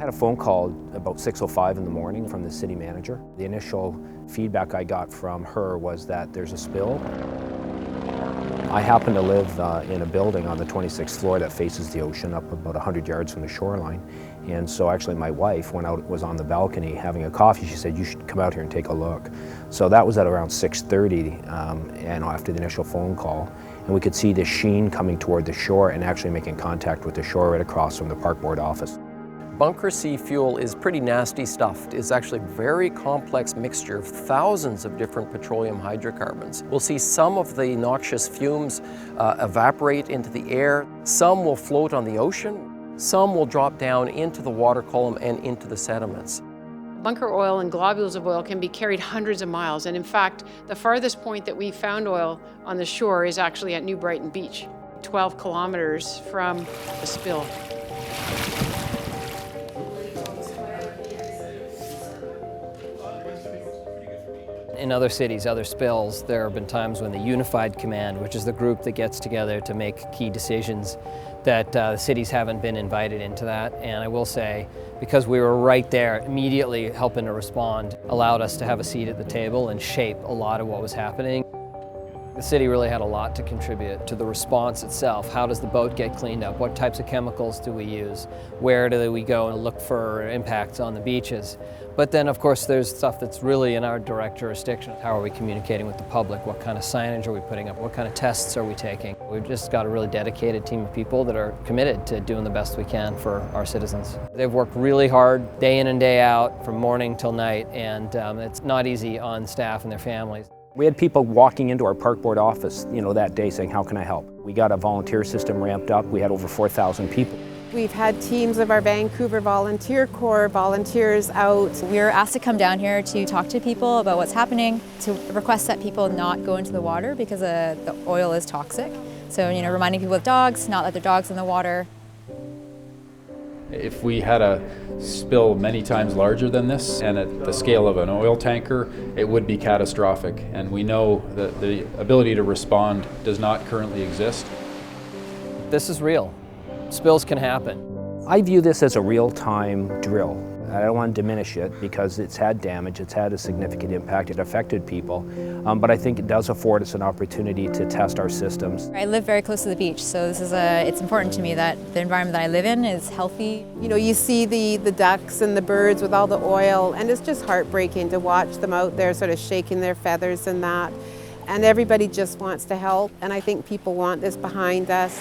had a phone call about 6:05 in the morning from the city manager. The initial feedback I got from her was that there's a spill. I happen to live in a building on the 26th floor that faces the ocean up about 100 yards from the shoreline. And so actually my wife was on the balcony having a coffee. She said, you should come out here and take a look. So that was at around 6:30 and after the initial phone call. And we could see the sheen coming toward the shore and actually making contact with the shore right across from the park board office. Bunker C fuel is pretty nasty stuff. It's actually a very complex mixture of thousands of different petroleum hydrocarbons. We'll see some of the noxious fumes evaporate into the air. Some will float on the ocean. Some will drop down into the water column and into the sediments. Bunker oil and globules of oil can be carried hundreds of miles, and in fact, the farthest point that we found oil on the shore is actually at New Brighton Beach, 12 kilometers from the spill. In other cities, other spills, there have been times when the Unified Command, which is the group that gets together to make key decisions, that the cities haven't been invited into that. And I will say, because we were right there immediately helping to respond, allowed us to have a seat at the table and shape a lot of what was happening. The city really had a lot to contribute to the response itself. How does the boat get cleaned up? What types of chemicals do we use? Where do we go and look for impacts on the beaches? But then, of course, there's stuff that's really in our direct jurisdiction. How are we communicating with the public? What kind of signage are we putting up? What kind of tests are we taking? We've just got a really dedicated team of people that are committed to doing the best we can for our citizens. They've worked really hard, day in and day out, from morning till night, and it's not easy on staff and their families. We had people walking into our park board office, that day saying, how can I help? We got a volunteer system ramped up. We had over 4,000 people. We've had teams of our Vancouver Volunteer Corps volunteers out. We were asked to come down here to talk to people about what's happening, to request that people not go into the water because the oil is toxic. So, reminding people with dogs, not let their dogs in the water. If we had a spill many times larger than this and at the scale of an oil tanker, it would be catastrophic. And we know that the ability to respond does not currently exist. This is real. Spills can happen. I view this as a real-time drill. I don't want to diminish it because it's had damage, it's had a significant impact, it affected people, but I think it does afford us an opportunity to test our systems. I live very close to the beach, so it's important to me that the environment that I live in is healthy. You see the ducks and the birds with all the oil, and it's just heartbreaking to watch them out there sort of shaking their feathers and that. And everybody just wants to help, and I think people want this behind us.